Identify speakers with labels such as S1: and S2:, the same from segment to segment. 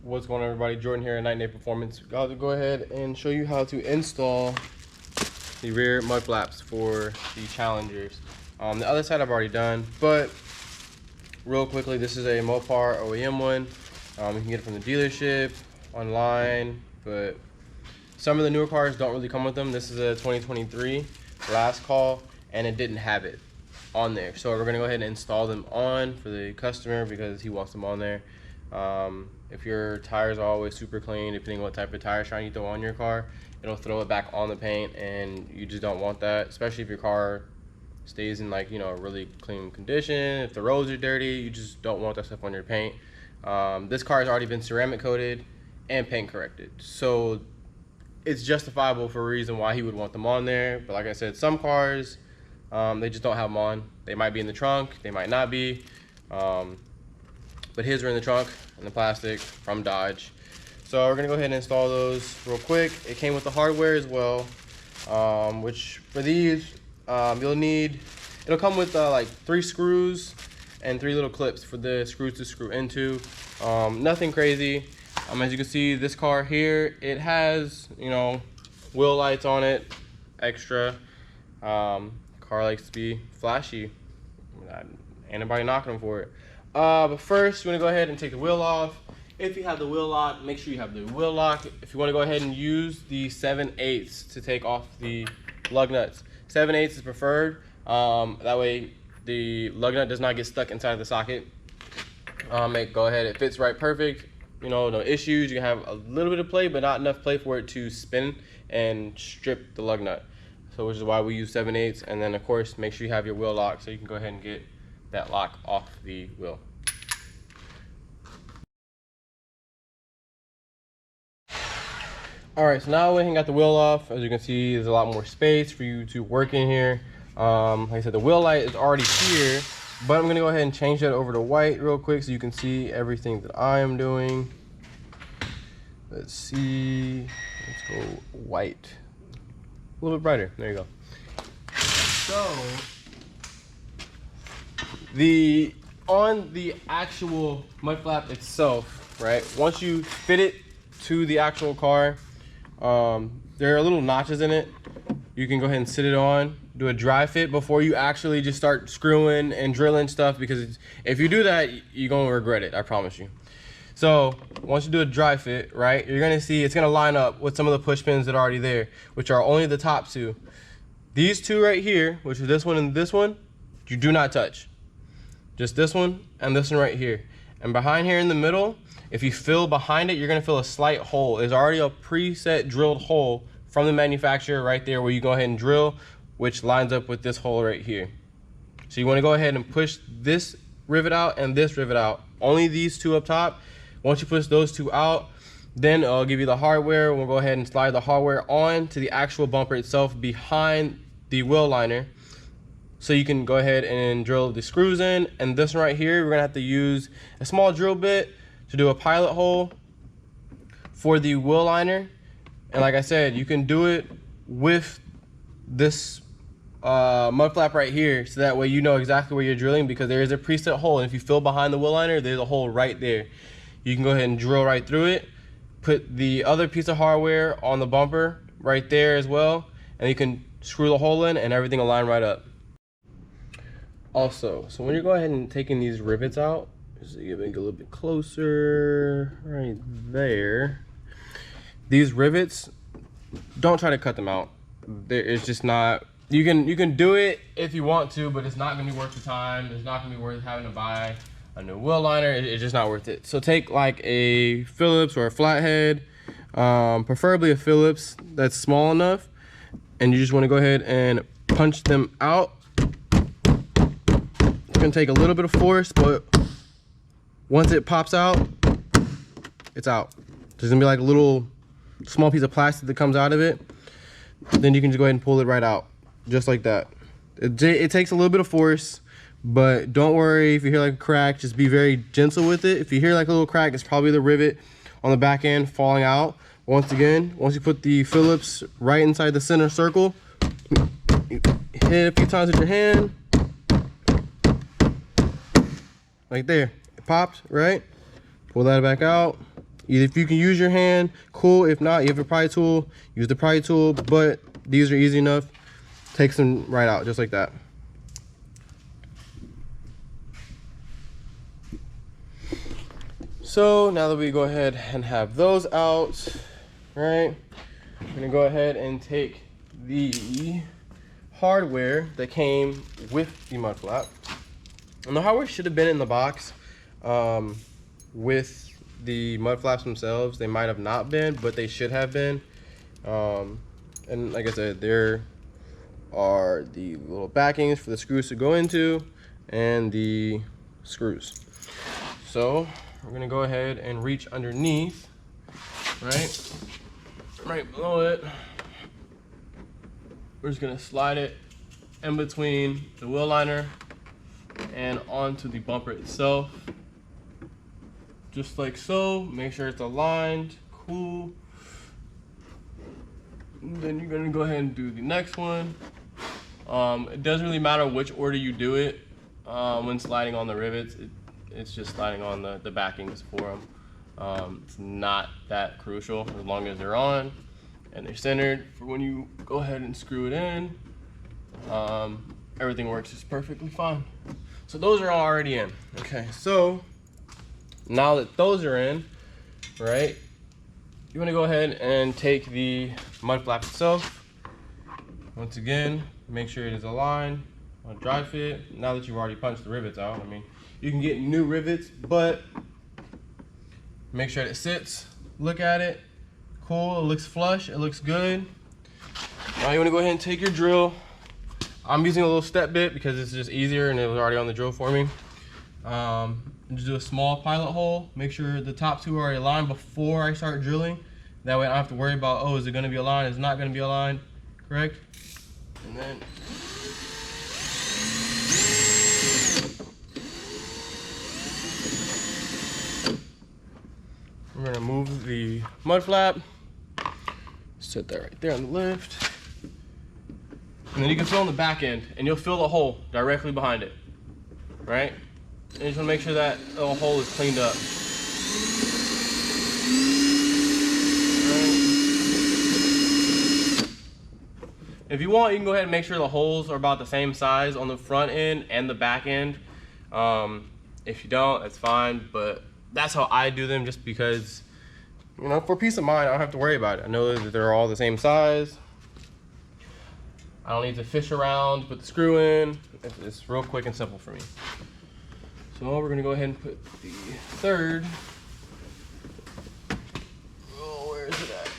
S1: What's going on, everybody? Jordan here at Night and Day Performance. I'll go ahead and show you how to install the rear mud flaps for the Challengers. The other side I've already done, but real quickly, this is a Mopar OEM one. You can get it from the dealership, online, but some of the newer cars don't really come with them. This is a 2023 last call, and it didn't have it on there. So we're gonna go ahead and install them on for the customer because he wants them on there. If your tires are always super clean, depending on what type of tire shine you throw on your car, it'll throw it back on the paint, and you just don't want that, especially if your car stays in, like, you know, a really clean condition. If the roads are dirty, you just don't want that stuff on your paint. This car has already been ceramic coated and paint corrected, so it's justifiable for a reason why he would want them on there. But like I said, some cars, they just don't have them on. They might be in the trunk, they might not be, but his are in the trunk in the plastic from Dodge. So we're gonna go ahead and install those real quick. It came with the hardware as well, which for these, you'll need, it'll come with like 3 screws and 3 little clips for the screws to screw into. Nothing crazy. As you can see, this car here, it has, you know, wheel lights on it, extra. Car likes to be flashy. Ain't nobody knocking them for it. But first, we're gonna go ahead and take the wheel off. If you have the wheel lock, make sure you have the wheel lock. If you want to go ahead and use the 7/8 to take off the lug nuts, 7/8 is preferred. That way the lug nut does not get stuck inside of the socket. Go ahead, it fits right perfect. You know, no issues. You can have a little bit of play, but not enough play for it to spin and strip the lug nut. So which is why we use 7/8. And then of course, make sure you have your wheel lock so you can go ahead and get that lock off the wheel. All right, so now we got the wheel off. As you can see, there's a lot more space for you to work in here. Like I said, the wheel light is already here, but I'm gonna go ahead and change that over to white real quick so you can see everything that I am doing. Let's see, let's go white. A little bit brighter, there you go. So, on the actual mud flap itself, right, once you fit it to the actual car, there are little notches in it. You can go ahead and sit it on, do a dry fit before you actually just start screwing and drilling stuff, because if you do that, you're gonna regret it, I promise you. So once you do a dry fit, right, you're gonna see it's gonna line up with some of the push pins that are already there, which are only the top 2. These 2 right here, which is this one and this one, you do not touch. Just this one and this one right here. And behind here in the middle, if you feel behind it, you're gonna feel a slight hole. There's already a preset drilled hole from the manufacturer right there where you go ahead and drill, which lines up with this hole right here. So you wanna go ahead and push this rivet out and this rivet out. Only these 2 up top. Once you push those 2 out, then I'll give you the hardware. We'll go ahead and slide the hardware on to the actual bumper itself behind the wheel liner, so you can go ahead and drill the screws in. And this one right here, we're gonna have to use a small drill bit to do a pilot hole for the wheel liner. And like I said, you can do it with this mud flap right here, so that way you know exactly where you're drilling, because there is a preset hole, and if you feel behind the wheel liner, there's a hole right there. You can go ahead and drill right through it, put the other piece of hardware on the bumper right there as well, and you can screw the hole in and everything will line right up. Also, so when you're going ahead and taking these rivets out, just to get a little bit closer, right there, these rivets, don't try to cut them out. It's just not, you can do it if you want to, but it's not gonna be worth the time. It's not gonna be worth having to buy a new wheel liner. It's just not worth it. So take like a Phillips or a flathead, preferably a Phillips that's small enough, and you just want to go ahead and punch them out. It's gonna take a little bit of force, but once it pops out, it's out. There's gonna be like a little small piece of plastic that comes out of it. Then you can just go ahead and pull it right out, just like that. It takes a little bit of force, but don't worry if you hear like a crack. Just be very gentle with it. If you hear like a little crack, it's probably the rivet on the back end falling out. Once again, once you put the Phillips right inside the center circle, hit it a few times with your hand, like there. It popped, right? Pull that back out, If you can use your hand, cool. If not, you have a pry tool, use the pry tool, but these are easy enough. Takes them right out, just like that. So now that we go ahead and have those out, right, I'm gonna go ahead and take the hardware that came with the mud flap. And the hardware should have been in the box with the mud flaps themselves. They might have not been, but they should have been. And like I said, there are the little backings for the screws to go into and the screws. So we're gonna go ahead and reach underneath, right below it. We're just gonna slide it in between the wheel liner and onto the bumper itself, just like so. Make sure it's aligned, cool. And then you're gonna go ahead and do the next one. It doesn't really matter which order you do it when sliding on the rivets. It's just sliding on the backings for them. It's not that crucial as long as they're on and they're centered for when you go ahead and screw it in. Everything works just perfectly fine. So those are already in. Okay, so now that those are in, right, you want to go ahead and take the mud flap itself. Once again, make sure it is aligned on dry fit. Now that you've already punched the rivets out, I mean, you can get new rivets, but make sure that it sits. Look at it. Cool, it looks flush, it looks good. Now you want to go ahead and take your drill. I'm using a little step bit because it's just easier and it was already on the drill for me. Just do a small pilot hole. Make sure the top two are aligned before I start drilling. That way I don't have to worry about, oh, is it going to be aligned? Is it not going to be aligned? Correct? And then we're going to move the mud flap. Set that right there on the lift. And then you can fill in the back end and you'll fill the hole directly behind it, right? And you just wanna make sure that the hole is cleaned up. Right. If you want, you can go ahead and make sure the holes are about the same size on the front end and the back end. If you don't, that's fine, but that's how I do them just because, you know, for peace of mind, I don't have to worry about it. I know that they're all the same size. I don't need to fish around, put the screw in. It's real quick and simple for me. So we're gonna go ahead and put the third. Oh, where is it at?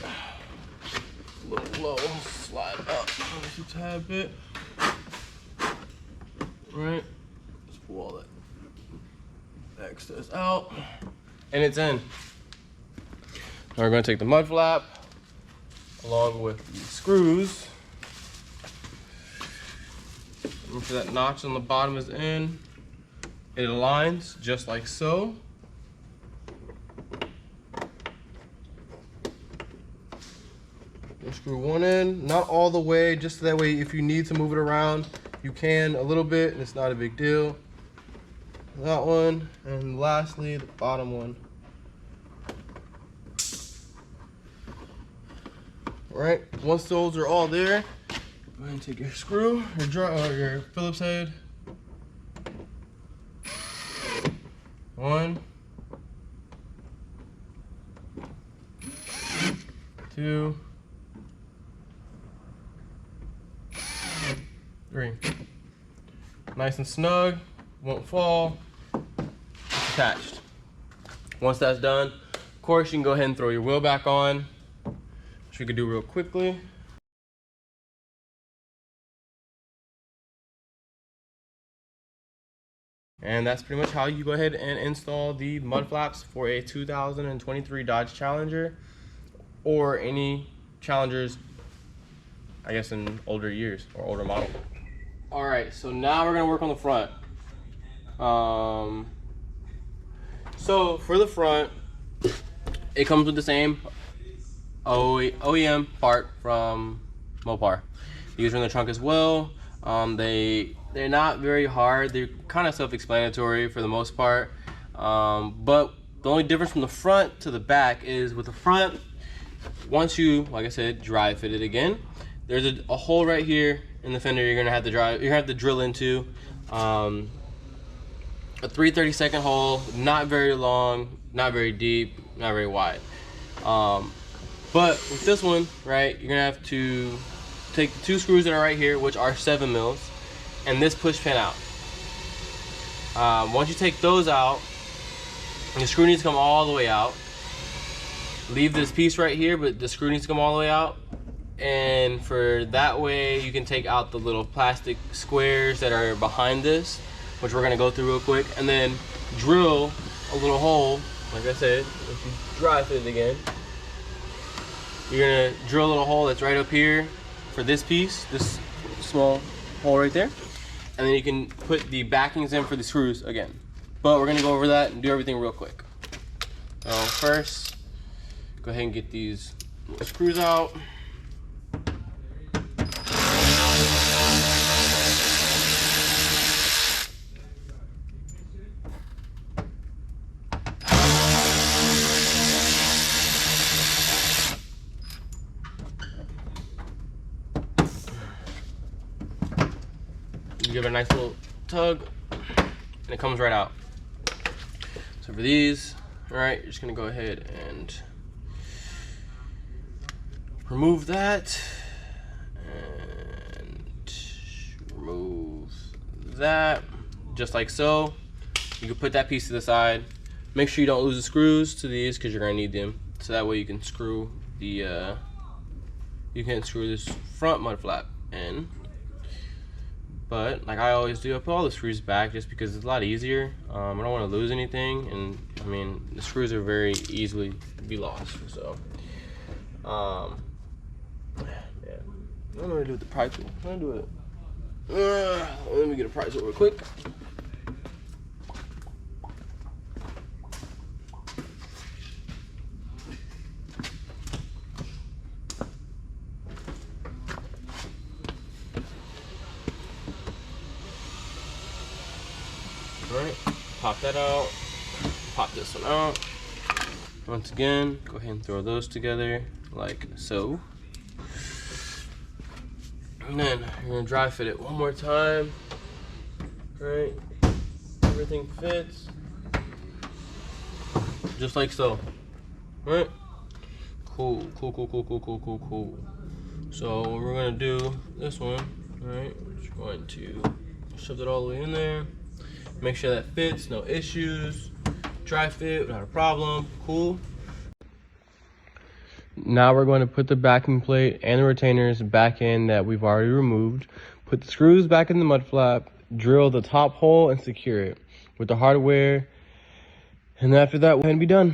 S1: A little low, slide up just a tad bit. All right, let's pull all that excess out. And it's in. Now we're gonna take the mud flap along with the screws. Make sure that notch on the bottom is in. It aligns just like so. We'll screw one in, not all the way, just that way if you need to move it around, you can a little bit, and it's not a big deal. That one, and lastly, the bottom one. All right, once those are all there, go ahead and take your screw, your Phillips head. One, two, three. Nice and snug, won't fall, it's attached. Once that's done, of course, you can go ahead and throw your wheel back on, which we could do real quickly. And that's pretty much how you go ahead and install the mud flaps for a 2023 Dodge Challenger or any Challengers, I guess, in older years or older model. All right, so now we're gonna work on the front. So for the front, it comes with the same OEM part from Mopar. These are in the trunk as well. They're not very hard. They're kind of self-explanatory for the most part. But The only difference from the front to the back is with the front, once you, like I said, dry fit it again, there's a hole right here in the fender you're gonna have to drill into. A 3/32 hole, not very long, not very deep, not very wide. But with this one, right, you're gonna have to take the 2 screws that are right here, which are 7 mils, and this push pin out. Once you take those out, the screw needs to come all the way out. Leave this piece right here, but the screw needs to come all the way out. And for that way, you can take out the little plastic squares that are behind this, which we're gonna go through real quick, and then drill a little hole. Like I said, if you dry fit it again, you're gonna drill a little hole that's right up here for this piece, this small hole right there. And then you can put the backings in for the screws again. But we're gonna go over that and do everything real quick. First, go ahead and get these little screws out. You give it a nice little tug, and it comes right out. So for these, all right, you're just gonna go ahead and remove that, and remove that, just like so. You can put that piece to the side. Make sure you don't lose the screws to these, because you're gonna need them. So that way you can screw the, this front mud flap in. But like I always do, I put all the screws back just because it's a lot easier. I don't want to lose anything, and I mean the screws are very easily be lost. So, yeah. I'm gonna do it with the pry tool. I'm gonna do it. Let me get a pry tool real quick. Alright, pop that out, pop this one out. Once again, go ahead and throw those together like so. And then you're gonna dry fit it one more time. Alright, everything fits. Just like so. Alright? Cool. So we're gonna do this one, alright? We're going to shove it all the way in there. Make sure that fits, no issues. Dry fit without a problem. Cool. Now we're going to put the backing plate and the retainers back in that we've already removed. Put the screws back in the mud flap, drill the top hole, and secure it with the hardware. And after that, we're going to be done.